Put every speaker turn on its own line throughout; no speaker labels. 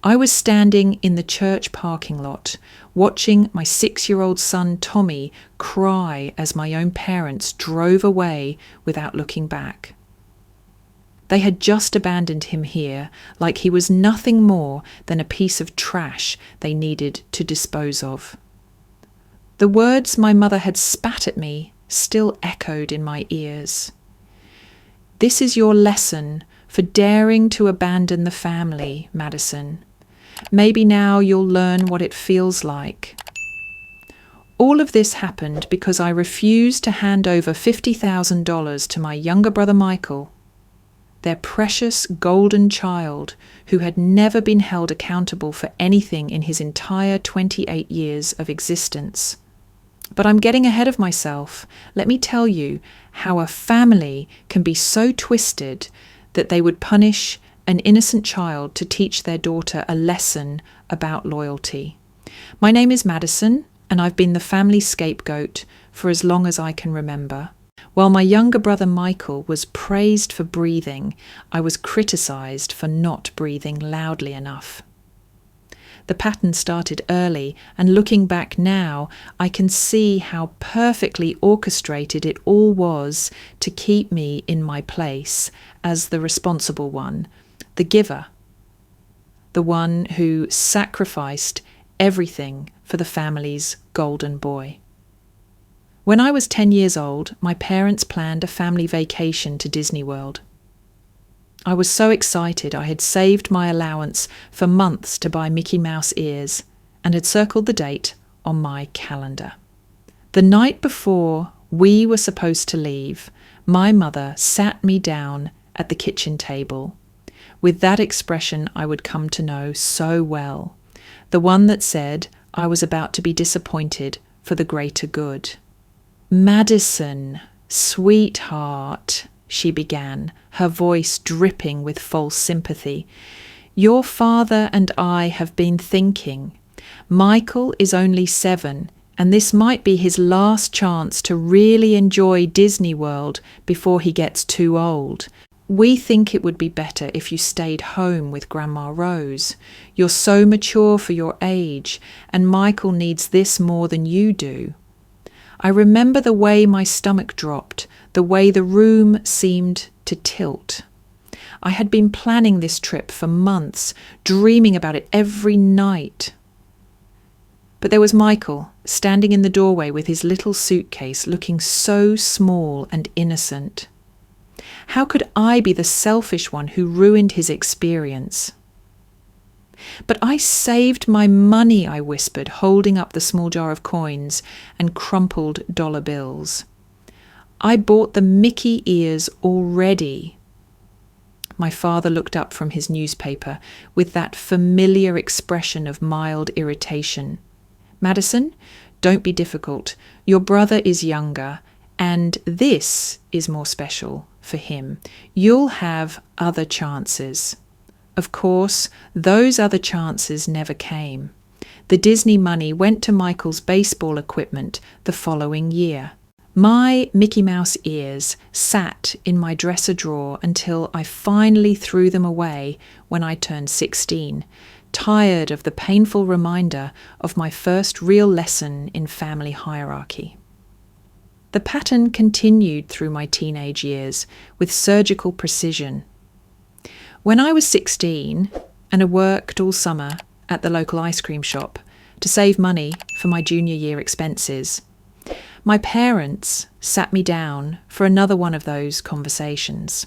I was standing in the church parking lot, watching my 6-year-old son Tommy cry as my own parents drove away without looking back. They had just abandoned him here, like he was nothing more than a piece of trash they needed to dispose of. The words my mother had spat at me still echoed in my ears. "This is your lesson for daring to abandon the family, Madison. Maybe now you'll learn what it feels like." All of this happened because I refused to hand over $50,000 to my younger brother Michael, their precious golden child who had never been held accountable for anything in his entire 28 years of existence. But I'm getting ahead of myself. Let me tell you how a family can be so twisted that they would punish an innocent child to teach their daughter a lesson about loyalty. My name is Madison, and I've been the family scapegoat for as long as I can remember. While my younger brother Michael was praised for breathing, I was criticised for not breathing loudly enough. The pattern started early, and looking back now, I can see how perfectly orchestrated it all was to keep me in my place as the responsible one, the giver, the one who sacrificed everything for the family's golden boy. When I was 10 years old, my parents planned a family vacation to Disney World. I was so excited I had saved my allowance for months to buy Mickey Mouse ears and had circled the date on my calendar. The night before we were supposed to leave, my mother sat me down at the kitchen table with that expression I would come to know so well, the one that said I was about to be disappointed for the greater good. "Madison, sweetheart," she began, her voice dripping with false sympathy. "Your father and I have been thinking. Michael is only 7, and this might be his last chance to really enjoy Disney World before he gets too old. We think it would be better if you stayed home with Grandma Rose. You're so mature for your age, and Michael needs this more than you do." I remember the way my stomach dropped, the way the room seemed to tilt. I had been planning this trip for months, dreaming about it every night. But there was Michael, standing in the doorway with his little suitcase, looking so small and innocent. How could I be the selfish one who ruined his experience? "But I saved my money," I whispered, holding up the small jar of coins and crumpled dollar bills. "I bought the Mickey ears already." My father looked up from his newspaper with that familiar expression of mild irritation. "Madison, don't be difficult. Your brother is younger, and this is more special for him. You'll have other chances." Of course, those other chances never came. The Disney money went to Michael's baseball equipment the following year. My Mickey Mouse ears sat in my dresser drawer until I finally threw them away when I turned 16, tired of the painful reminder of my first real lesson in family hierarchy. The pattern continued through my teenage years with surgical precision. When I was 16 and I worked all summer at the local ice cream shop to save money for my junior year expenses, my parents sat me down for another one of those conversations.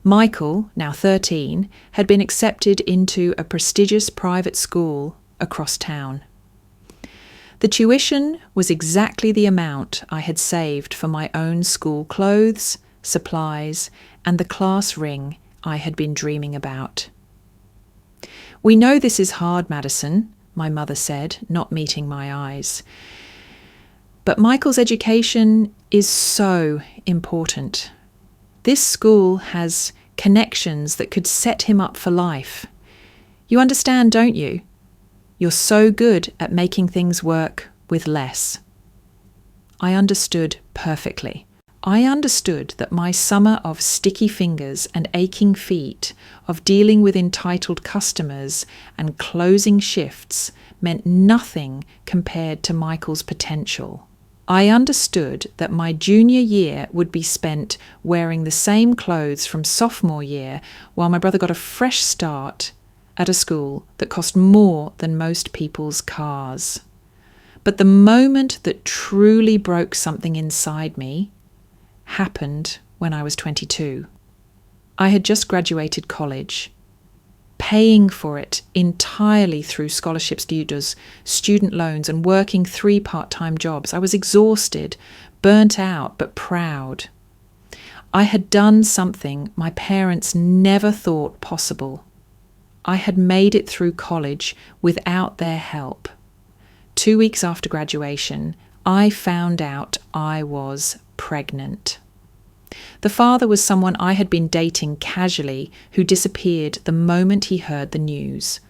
Michael, now 13, had been accepted into a prestigious private school across town. The tuition was exactly the amount I had saved for my own school clothes, supplies, and the class ring I had been dreaming about. "We know this is hard, Madison," my mother said, not meeting my eyes. "But Michael's education is so important. This school has connections that could set him up for life. You understand, don't you? You're so good at making things work with less." I understood perfectly. I understood that my summer of sticky fingers and aching feet, of dealing with entitled customers and closing shifts, meant nothing compared to Michael's potential. I understood that my junior year would be spent wearing the same clothes from sophomore year while my brother got a fresh start at a school that cost more than most people's cars. But the moment that truly broke something inside me happened when I was 22. I had just graduated college, paying for it entirely through scholarships, tutors, student loans, and working 3 part-time jobs. I was exhausted, burnt out, but proud. I had done something my parents never thought possible. I had made it through college without their help. 2 weeks after graduation, I found out I was pregnant. The father was someone I had been dating casually who disappeared the moment he heard the news.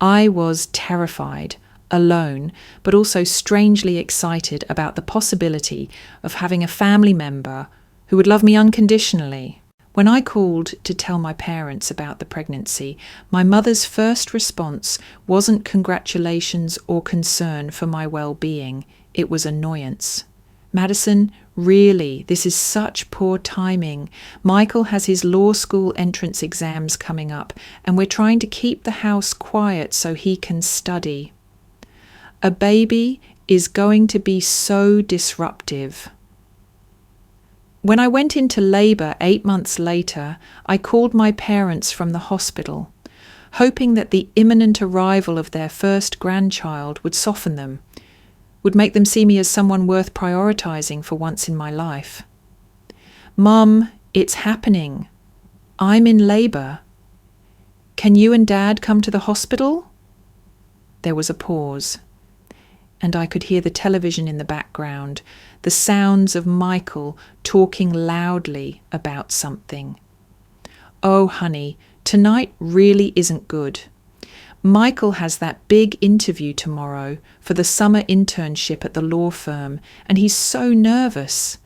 I was terrified, alone, but also strangely excited about the possibility of having a family member who would love me unconditionally. When I called to tell my parents about the pregnancy, my mother's first response wasn't congratulations or concern for my well-being. It was annoyance. Madison, really, this is such poor timing. Michael has his law school entrance exams coming up, and we're trying to keep the house quiet so he can study. A baby is going to be so disruptive. When I went into labour 8 months later, I called my parents from the hospital, hoping that the imminent arrival of their first grandchild would soften them, would make them see me as someone worth prioritising for once in my life. "Mum, it's happening. I'm in labour. Can you and Dad come to the hospital?" There was a pause, and I could hear the television in the background, the sounds of Michael talking loudly about something. "Oh, honey, tonight really isn't good. Michael has that big interview tomorrow for the summer internship at the law firm, and he's so nervous.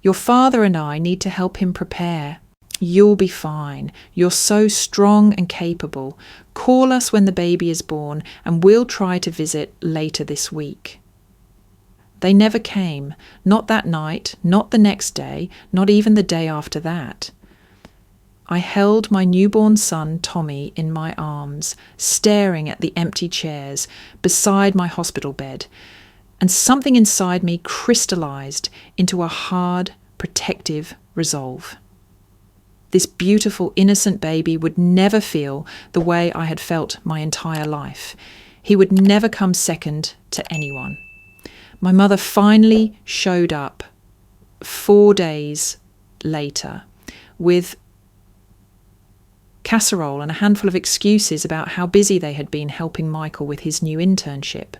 Your father and I need to help him prepare. You'll be fine. You're so strong and capable. Call us when the baby is born, and we'll try to visit later this week." They never came, not that night, not the next day, not even the day after that. I held my newborn son, Tommy, in my arms, staring at the empty chairs beside my hospital bed, and something inside me crystallized into a hard, protective resolve. This beautiful, innocent baby would never feel the way I had felt my entire life. He would never come second to anyone. My mother finally showed up 4 days later with casserole and a handful of excuses about how busy they had been helping Michael with his new internship.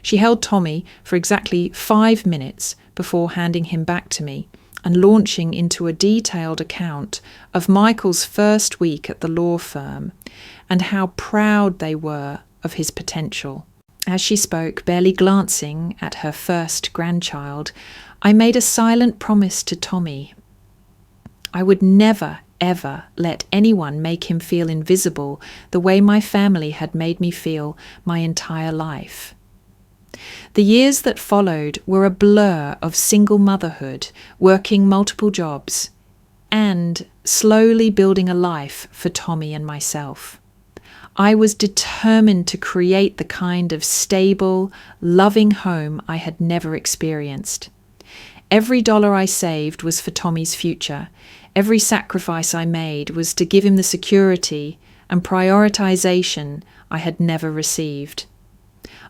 She held Tommy for exactly 5 minutes before handing him back to me and launching into a detailed account of Michael's first week at the law firm and how proud they were of his potential. As she spoke, barely glancing at her first grandchild, I made a silent promise to Tommy. I would never, ever let anyone make him feel invisible the way my family had made me feel my entire life. The years that followed were a blur of single motherhood, working multiple jobs, and slowly building a life for Tommy and myself. I was determined to create the kind of stable, loving home I had never experienced. Every dollar I saved was for Tommy's future. Every sacrifice I made was to give him the security and prioritization I had never received.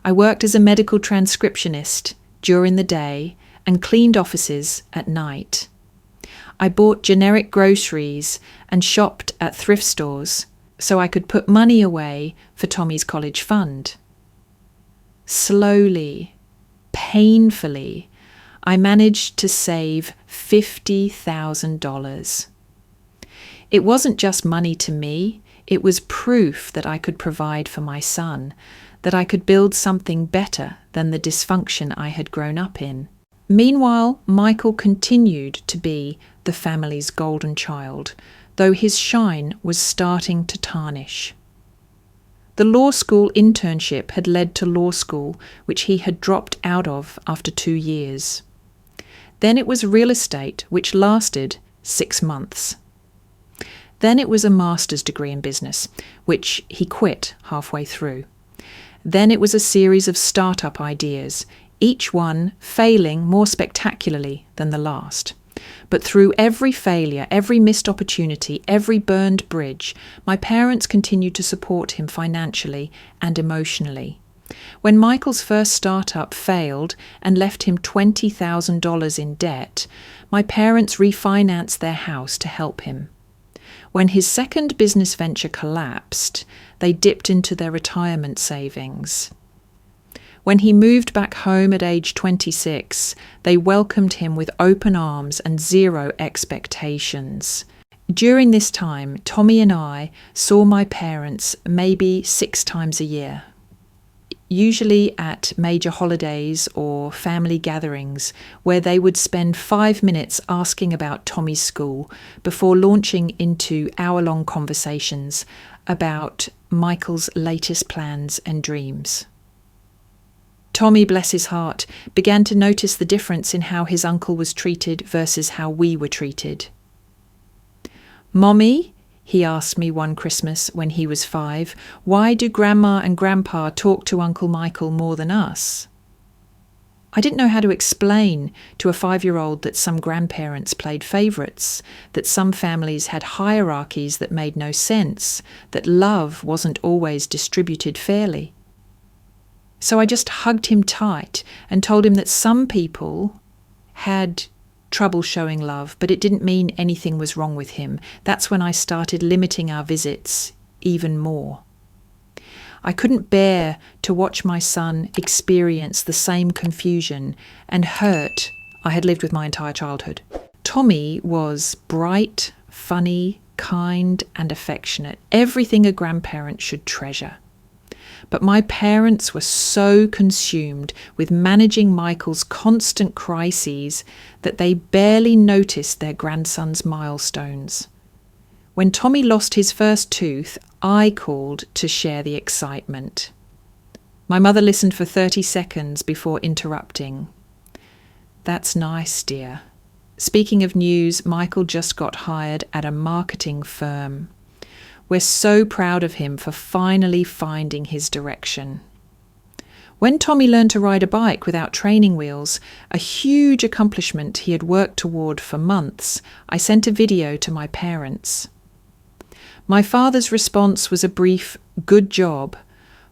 I worked as a medical transcriptionist during the day and cleaned offices at night. I bought generic groceries and shopped at thrift stores so I could put money away for Tommy's college fund. Slowly, painfully, I managed to save $50,000. It wasn't just money to me, it was proof that I could provide for my son, that I could build something better than the dysfunction I had grown up in. Meanwhile, Michael continued to be the family's golden child, though his shine was starting to tarnish. The law school internship had led to law school, which he had dropped out of after 2 years. Then it was real estate, which lasted 6 months. Then it was a master's degree in business, which he quit halfway through. Then it was a series of startup ideas, each one failing more spectacularly than the last. But through every failure, every missed opportunity, every burned bridge, my parents continued to support him financially and emotionally. When Michael's first startup failed and left him $20,000 in debt, my parents refinanced their house to help him. When his second business venture collapsed, they dipped into their retirement savings. When he moved back home at age 26, they welcomed him with open arms and zero expectations. During this time, Tommy and I saw my parents maybe 6 times a year. Usually at major holidays or family gatherings where they would spend 5 minutes asking about Tommy's school before launching into hour-long conversations about Michael's latest plans and dreams. Tommy, bless his heart, began to notice the difference in how his uncle was treated versus how we were treated. "Mommy," he asked me one Christmas when he was 5, "why do Grandma and Grandpa talk to Uncle Michael more than us?" I didn't know how to explain to a 5-year-old that some grandparents played favourites, that some families had hierarchies that made no sense, that love wasn't always distributed fairly. So I just hugged him tight and told him that some people had trouble showing love, but it didn't mean anything was wrong with him. That's when I started limiting our visits even more. I couldn't bear to watch my son experience the same confusion and hurt I had lived with my entire childhood. Tommy was bright, funny, kind, and affectionate, everything a grandparent should treasure. But my parents were so consumed with managing Michael's constant crises that they barely noticed their grandson's milestones. When Tommy lost his first tooth, I called to share the excitement. My mother listened for 30 seconds before interrupting. "That's nice, dear. Speaking of news, Michael just got hired at a marketing firm. We're so proud of him for finally finding his direction." When Tommy learned to ride a bike without training wheels, a huge accomplishment he had worked toward for months, I sent a video to my parents. My father's response was a brief "good job,"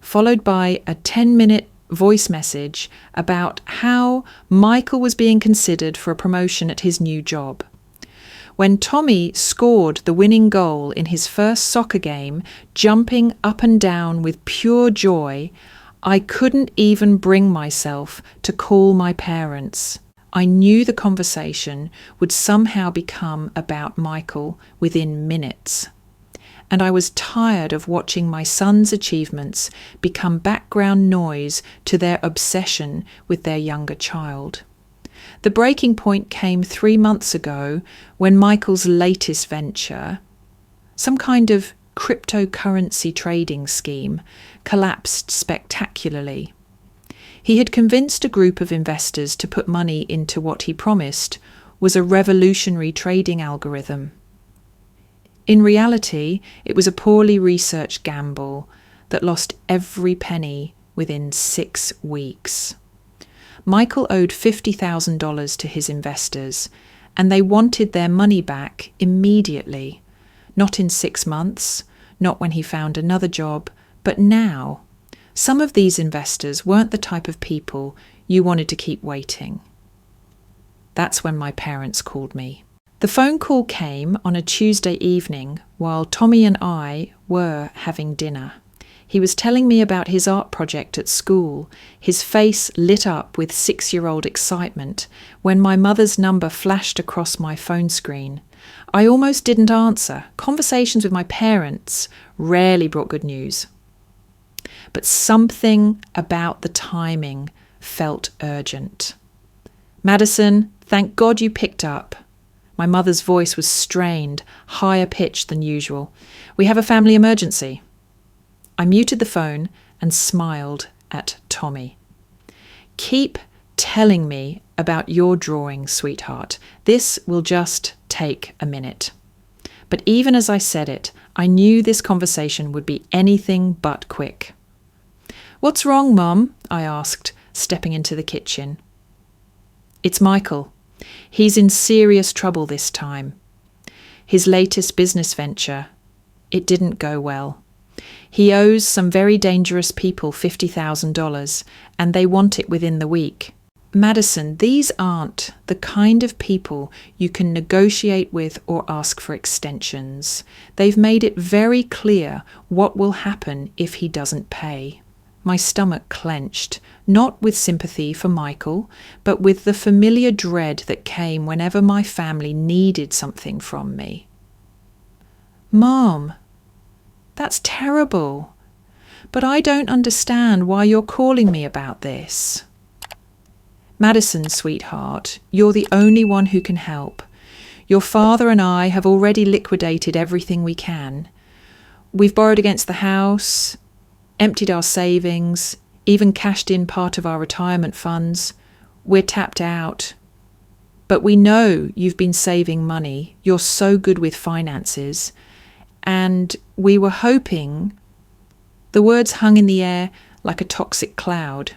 followed by a 10-minute voice message about how Michael was being considered for a promotion at his new job. When Tommy scored the winning goal in his first soccer game, jumping up and down with pure joy, I couldn't even bring myself to call my parents. I knew the conversation would somehow become about Michael within minutes. And I was tired of watching my son's achievements become background noise to their obsession with their younger child. The breaking point came 3 months ago when Michael's latest venture, some kind of cryptocurrency trading scheme, collapsed spectacularly. He had convinced a group of investors to put money into what he promised was a revolutionary trading algorithm. In reality, it was a poorly researched gamble that lost every penny within 6 weeks. Michael owed $50,000 to his investors, and they wanted their money back immediately. Not in 6 months, not when he found another job, but now. Some of these investors weren't the type of people you wanted to keep waiting. That's when my parents called me. The phone call came on a Tuesday evening while Tommy and I were having dinner. He was telling me about his art project at school, his face lit up with 6-year-old excitement when my mother's number flashed across my phone screen. I almost didn't answer. Conversations with my parents rarely brought good news. But something about the timing felt urgent. Madison, thank God you picked up. My mother's voice was strained, higher pitched than usual. We have a family emergency. I muted the phone and smiled at Tommy. Keep telling me about your drawing, sweetheart. This will just take a minute. But even as I said it, I knew this conversation would be anything but quick. What's wrong, Mum? I asked, stepping into the kitchen. It's Michael. He's in serious trouble this time. His latest business venture, it didn't go well. He owes some very dangerous people $50,000, and they want it within the week. Madison, these aren't the kind of people you can negotiate with or ask for extensions. They've made it very clear what will happen if he doesn't pay. My stomach clenched, not with sympathy for Michael, but with the familiar dread that came whenever my family needed something from me. Mom, that's terrible. But I don't understand why you're calling me about this. Madison, sweetheart, you're the only one who can help. Your father and I have already liquidated everything we can. We've borrowed against the house, emptied our savings, even cashed in part of our retirement funds. We're tapped out. But we know you've been saving money. You're so good with finances. And we were hoping... The words hung in the air like a toxic cloud.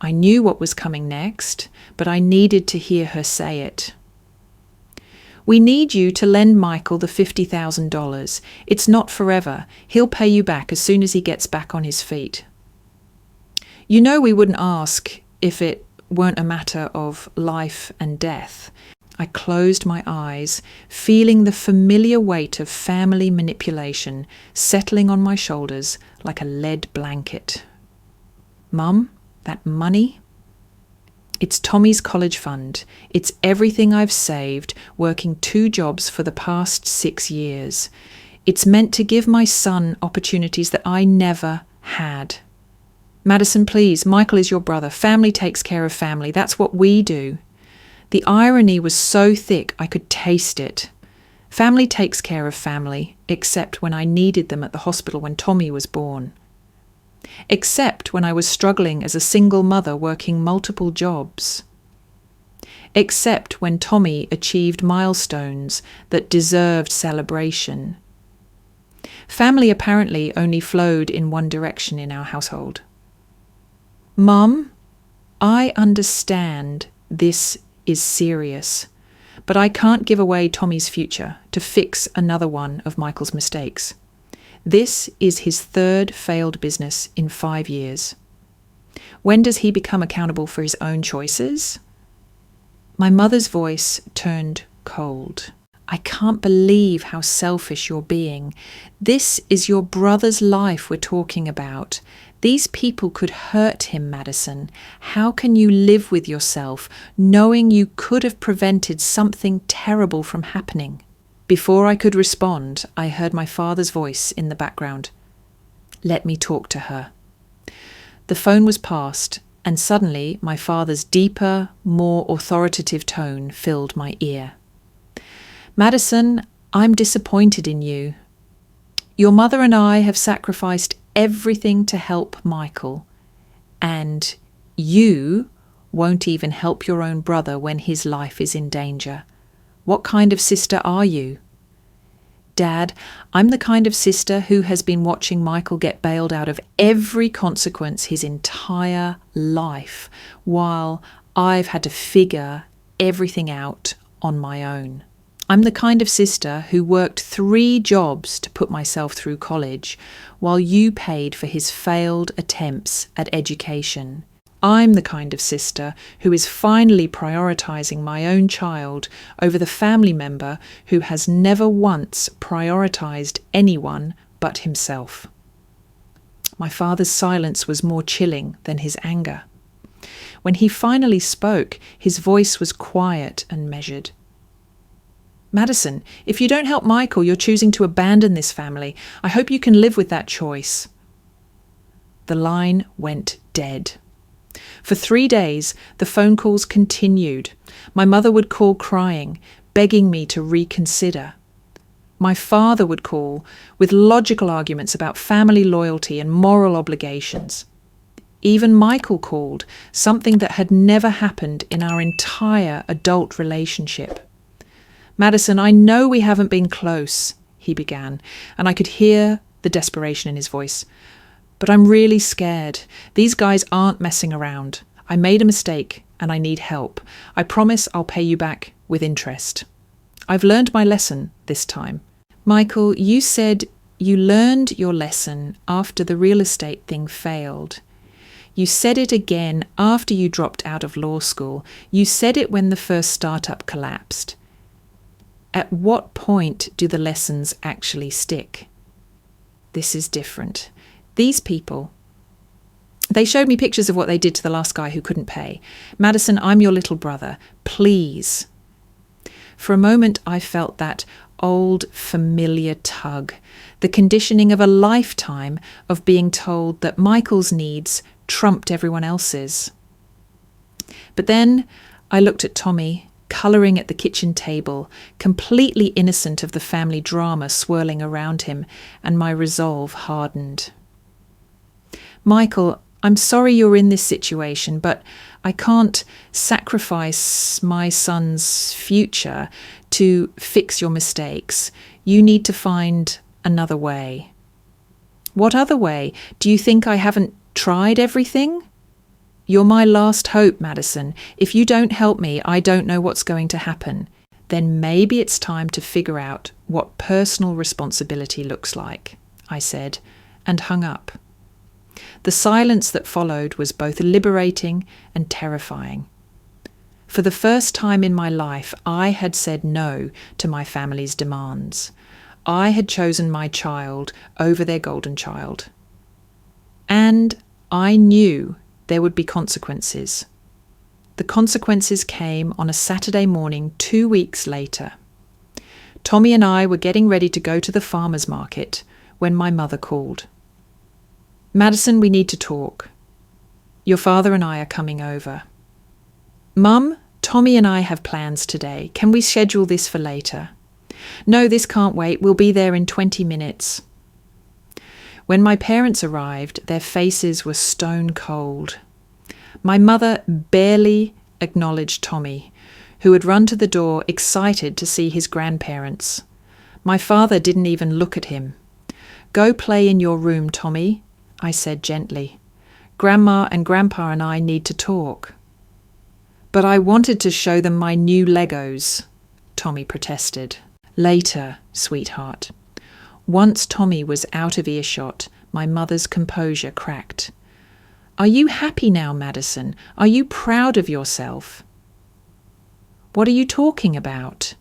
I knew what was coming next, but I needed to hear her say it. We need you to lend Michael the $50,000. It's not forever. He'll pay you back as soon as he gets back on his feet. You know we wouldn't ask if it weren't a matter of life and death. I closed my eyes, feeling the familiar weight of family manipulation settling on my shoulders like a lead blanket. Mum, that money? It's Tommy's college fund. It's everything I've saved, working 2 jobs for the past 6 years. It's meant to give my son opportunities that I never had. Madison, please, Michael is your brother. Family takes care of family. That's what we do. The irony was so thick I could taste it. Family takes care of family, except when I needed them at the hospital when Tommy was born. Except when I was struggling as a single mother working multiple jobs. Except when Tommy achieved milestones that deserved celebration. Family apparently only flowed in one direction in our household. Mum, I understand this is serious, but I can't give away Tommy's future to fix another one of Michael's mistakes. This is his 3rd failed business in 5 years. When does he become accountable for his own choices? My mother's voice turned cold. I can't believe how selfish you're being. This is your brother's life we're talking about. These people could hurt him, Madison. How can you live with yourself knowing you could have prevented something terrible from happening? Before I could respond, I heard my father's voice in the background. Let me talk to her. The phone was passed, and suddenly my father's deeper, more authoritative tone filled my ear. Madison, I'm disappointed in you. Your mother and I have sacrificed everything to help Michael, and you won't even help your own brother when his life is in danger. What kind of sister are you? Dad, I'm the kind of sister who has been watching Michael get bailed out of every consequence his entire life, while I've had to figure everything out on my own. I'm the kind of sister who worked 3 jobs to put myself through college, while you paid for his failed attempts at education. I'm the kind of sister who is finally prioritizing my own child over the family member who has never once prioritized anyone but himself. My father's silence was more chilling than his anger. When he finally spoke, his voice was quiet and measured. Madison, if you don't help Michael, you're choosing to abandon this family. I hope you can live with that choice. The line went dead. For 3 days, the phone calls continued. My mother would call crying, begging me to reconsider. My father would call with logical arguments about family loyalty and moral obligations. Even Michael called, something that had never happened in our entire adult relationship. "Madison, I know we haven't been close," he began, and I could hear the desperation in his voice. "But I'm really scared. These guys aren't messing around. I made a mistake and I need help. I promise I'll pay you back with interest. I've learned my lesson this time." "Michael, you said you learned your lesson after the real estate thing failed. You said it again after you dropped out of law school. You said it when the first startup collapsed. At what point do the lessons actually stick? This is different. These people, they showed me pictures of what they did to the last guy who couldn't pay. Madison, I'm your little brother. Please." For a moment, I felt that old familiar tug, the conditioning of a lifetime of being told that Michael's needs trumped everyone else's. But then I looked at Tommy, colouring at the kitchen table, completely innocent of the family drama swirling around him, and my resolve hardened. "Michael, I'm sorry you're in this situation, but I can't sacrifice my son's future to fix your mistakes. You need to find another way." "What other way? Do you think I haven't tried everything?" "You're my last hope, Madison. If you don't help me, I don't know what's going to happen. Then maybe it's time to figure out what personal responsibility looks like," I said, and hung up. The silence that followed was both liberating and terrifying. For the first time in my life, I had said no to my family's demands. I had chosen my child over their golden child. And I knew there would be consequences. The consequences came on a Saturday morning 2 weeks later. Tommy and I were getting ready to go to the farmer's market when my mother called. "Madison, we need to talk. Your father and I are coming over." "Mum, Tommy and I have plans today. Can we schedule this for later?" "No, this can't wait. We'll be there in 20 minutes. When my parents arrived, their faces were stone cold. My mother barely acknowledged Tommy, who had run to the door excited to see his grandparents. My father didn't even look at him. "Go play in your room, Tommy," I said gently. "Grandma and Grandpa and I need to talk." "But I wanted to show them my new Legos," Tommy protested. "Later, sweetheart." Once Tommy was out of earshot, my mother's composure cracked. "Are you happy now, Madison? Are you proud of yourself?" "What are you talking about?"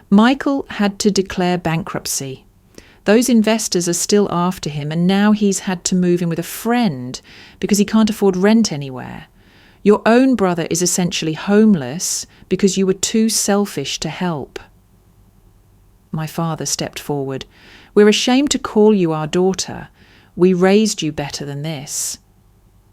Michael had to declare bankruptcy. Those investors are still after him, and now he's had to move in with a friend because he can't afford rent anywhere. Your own brother is essentially homeless because you were too selfish to help. My father stepped forward. "We're ashamed to call you our daughter. We raised you better than this."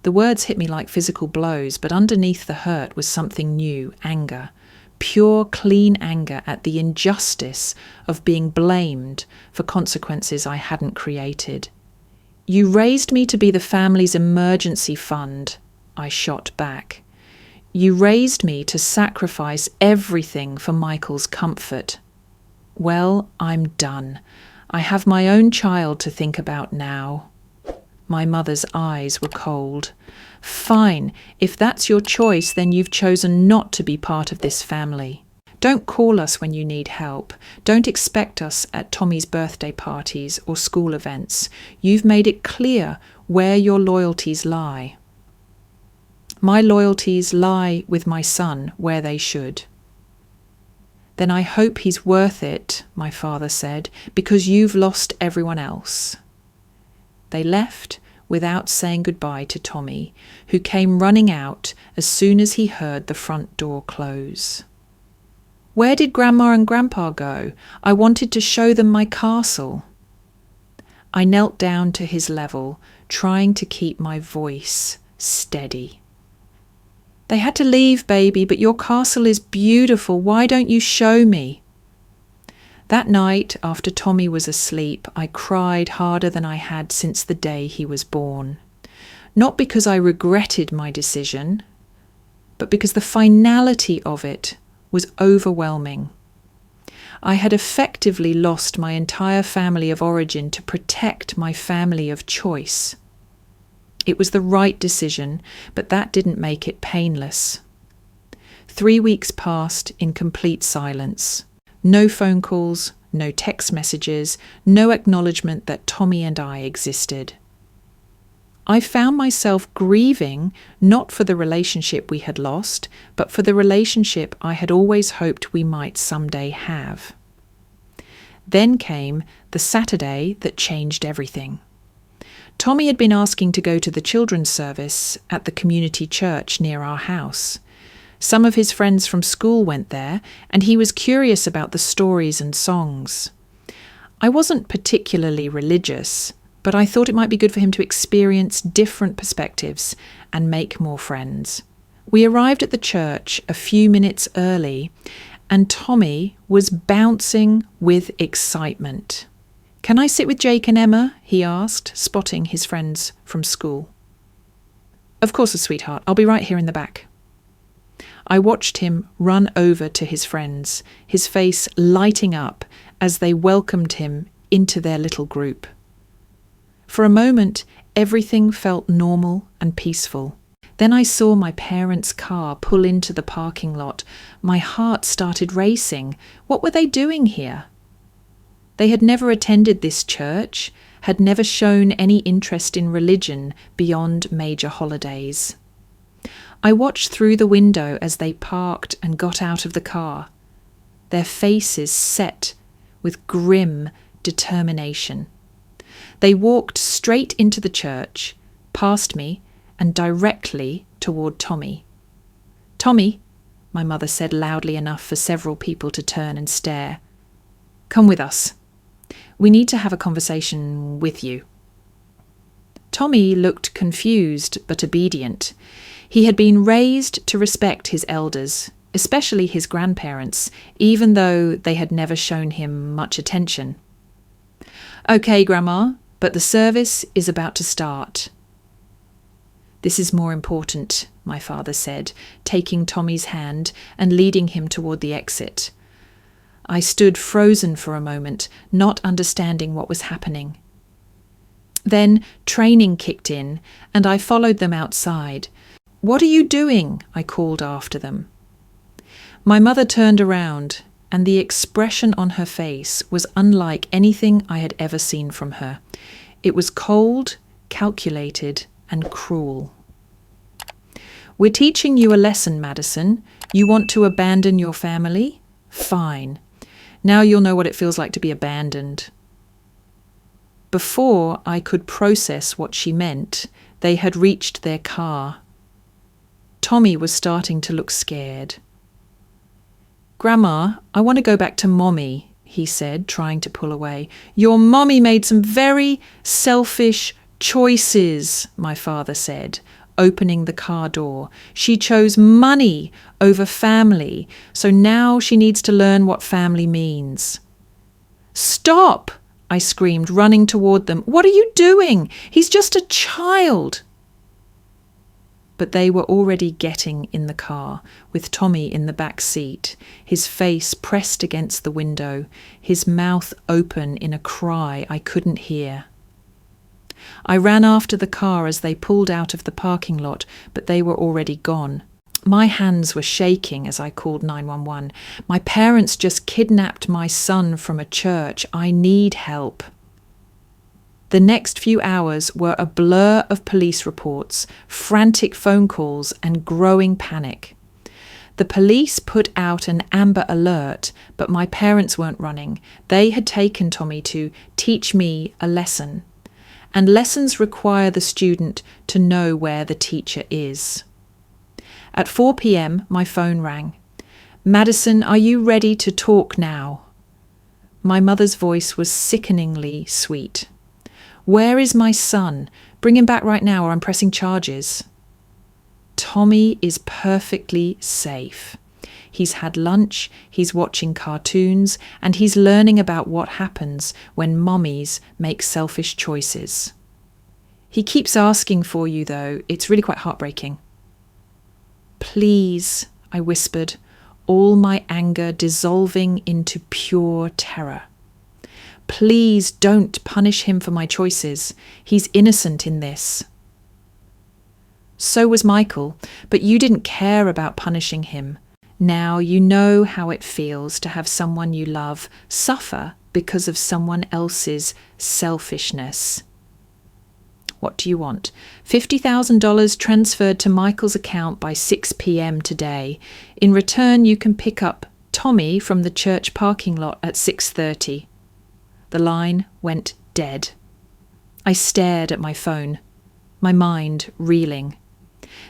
The words hit me like physical blows, but underneath the hurt was something new, anger. Pure, clean anger at the injustice of being blamed for consequences I hadn't created. "You raised me to be the family's emergency fund," I shot back. "You raised me to sacrifice everything for Michael's comfort. Well, I'm done. I have my own child to think about now." My mother's eyes were cold. "Fine. If that's your choice, then you've chosen not to be part of this family. Don't call us when you need help. Don't expect us at Tommy's birthday parties or school events. You've made it clear where your loyalties lie." "My loyalties lie with my son where they should." "Then I hope he's worth it," my father said, "because you've lost everyone else." They left without saying goodbye to Tommy, who came running out as soon as he heard the front door close. "Where did Grandma and Grandpa go? I wanted to show them my castle." I knelt down to his level, trying to keep my voice steady. "They had to leave, baby, but your castle is beautiful. Why don't you show me?" That night, after Tommy was asleep, I cried harder than I had since the day he was born. Not because I regretted my decision, but because the finality of it was overwhelming. I had effectively lost my entire family of origin to protect my family of choice. It was the right decision, but that didn't make it painless. 3 weeks passed in complete silence. No phone calls, no text messages, no acknowledgement that Tommy and I existed. I found myself grieving not for the relationship we had lost, but for the relationship I had always hoped we might someday have. Then came the Saturday that changed everything. Tommy had been asking to go to the children's service at the community church near our house. Some of his friends from school went there, and he was curious about the stories and songs. I wasn't particularly religious, but I thought it might be good for him to experience different perspectives and make more friends. We arrived at the church a few minutes early, and Tommy was bouncing with excitement. "Can I sit with Jake and Emma?" he asked, spotting his friends from school. "Of course, sweetheart. I'll be right here in the back." I watched him run over to his friends, his face lighting up as they welcomed him into their little group. For a moment, everything felt normal and peaceful. Then I saw my parents' car pull into the parking lot. My heart started racing. What were they doing here? They had never attended this church, had never shown any interest in religion beyond major holidays. I watched through the window as they parked and got out of the car, their faces set with grim determination. They walked straight into the church, past me, and directly toward Tommy. "Tommy," my mother said loudly enough for several people to turn and stare, "come with us. We need to have a conversation with you." Tommy looked confused but obedient. He had been raised to respect his elders, especially his grandparents, even though they had never shown him much attention. "Okay, Grandma, but the service is about to start." "This is more important," my father said, taking Tommy's hand and leading him toward the exit. I stood frozen for a moment, not understanding what was happening. Then training kicked in, and I followed them outside. "What are you doing?" I called after them. My mother turned around, and the expression on her face was unlike anything I had ever seen from her. It was cold, calculated, and cruel. "We're teaching you a lesson, Madison. You want to abandon your family? Fine. Now you'll know what it feels like to be abandoned." Before I could process what she meant, they had reached their car. Tommy was starting to look scared. "Grandma, I want to go back to Mommy," he said, trying to pull away. "Your mommy made some very selfish choices," my father said, opening the car door. "She chose money over family, so now she needs to learn what family means." "Stop!" I screamed, running toward them. "What are you doing? He's just a child." But they were already getting in the car, with Tommy in the back seat, his face pressed against the window, his mouth open in a cry I couldn't hear. I ran after the car as they pulled out of the parking lot, but they were already gone. My hands were shaking as I called 911. "My parents just kidnapped my son from a church. I need help." The next few hours were a blur of police reports, frantic phone calls, and growing panic. The police put out an Amber Alert, but my parents weren't running. They had taken Tommy to teach me a lesson. And lessons require the student to know where the teacher is. At 4 p.m, my phone rang. "Madison, are you ready to talk now?" My mother's voice was sickeningly sweet. "Where is my son? Bring him back right now or I'm pressing charges." Tommy is perfectly safe. He's had lunch, he's watching cartoons, and he's learning about what happens when mummies make selfish choices. He keeps asking for you, though. It's really quite heartbreaking. Please, I whispered, all my anger dissolving into pure terror. Please don't punish him for my choices. He's innocent in this. So was Michael, but you didn't care about punishing him. Now you know how it feels to have someone you love suffer because of someone else's selfishness. What do you want? $50,000 transferred to Michael's account by 6 p.m. today. In return, you can pick up Tommy from the church parking lot at 6:30. The line went dead. I stared at my phone, my mind reeling.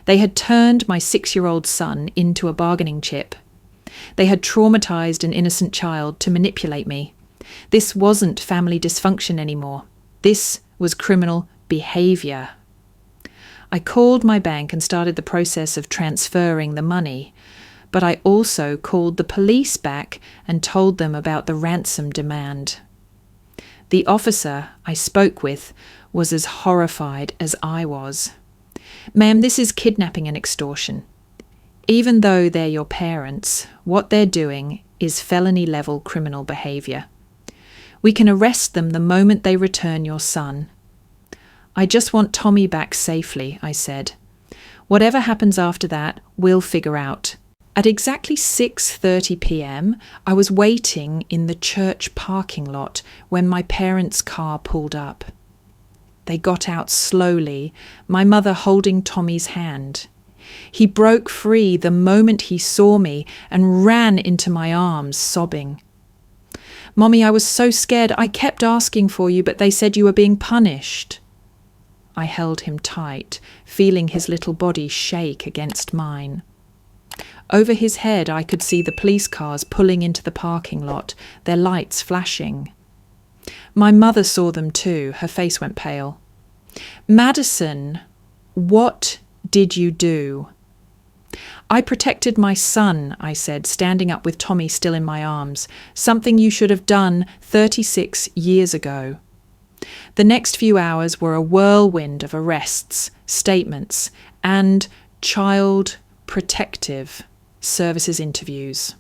They had turned my 6-year-old son into a bargaining chip. They had traumatized an innocent child to manipulate me. This wasn't family dysfunction anymore. This was criminal behavior. I called my bank and started the process of transferring the money, but I also called the police back and told them about the ransom demand. The officer I spoke with was as horrified as I was. Ma'am, this is kidnapping and extortion. Even though they're your parents, what they're doing is felony-level criminal behavior. We can arrest them the moment they return your son. I just want Tommy back safely, I said. Whatever happens after that, we'll figure out. At exactly 6:30 p.m, I was waiting in the church parking lot when my parents' car pulled up. They got out slowly, my mother holding Tommy's hand. He broke free the moment he saw me and ran into my arms, sobbing. Mommy, I was so scared. I kept asking for you, but they said you were being punished. I held him tight, feeling his little body shake against mine. Over his head, I could see the police cars pulling into the parking lot, their lights flashing. My mother saw them too. Her face went pale. Madison, what did you do? I protected my son, I said, standing up with Tommy still in my arms, something you should have done 36 years ago. The next few hours were a whirlwind of arrests, statements, and child protective services interviews.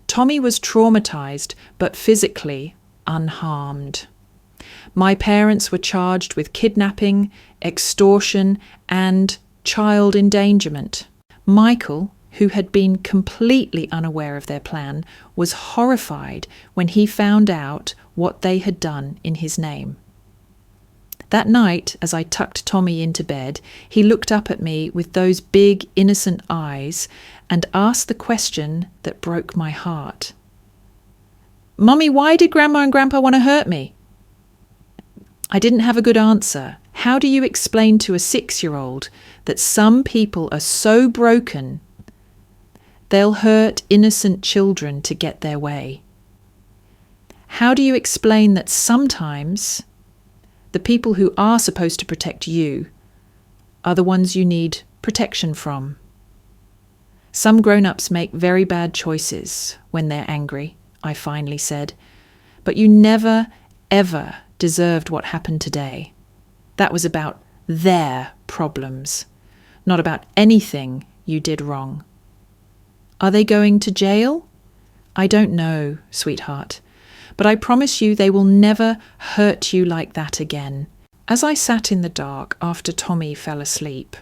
Tommy was traumatized, but physically unharmed. My parents were charged with kidnapping, extortion, and child endangerment. Michael, who had been completely unaware of their plan, was horrified when he found out what they had done in his name. That night, as I tucked Tommy into bed, he looked up at me with those big, innocent eyes and asked the question that broke my heart. Mummy, why did Grandma and Grandpa want to hurt me? I didn't have a good answer. How do you explain to a 6-year-old that some people are so broken they'll hurt innocent children to get their way? How do you explain that sometimes the people who are supposed to protect you are the ones you need protection from? Some grown-ups make very bad choices when they're angry, I finally said, but you never, ever deserved what happened today. That was about their problems, not about anything you did wrong. Are they going to jail? I don't know, sweetheart, but I promise you they will never hurt you like that again. As I sat in the dark after Tommy fell asleep,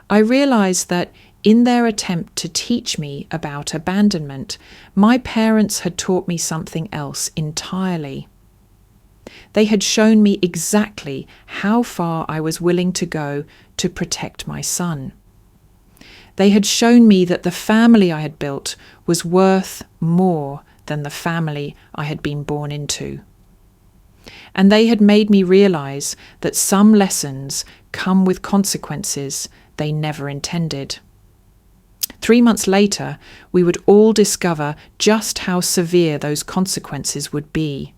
I realized that in their attempt to teach me about abandonment, my parents had taught me something else entirely. They had shown me exactly how far I was willing to go to protect my son. They had shown me that the family I had built was worth more than the family I had been born into. And they had made me realize that some lessons come with consequences they never intended. 3 months later, we would all discover just how severe those consequences would be.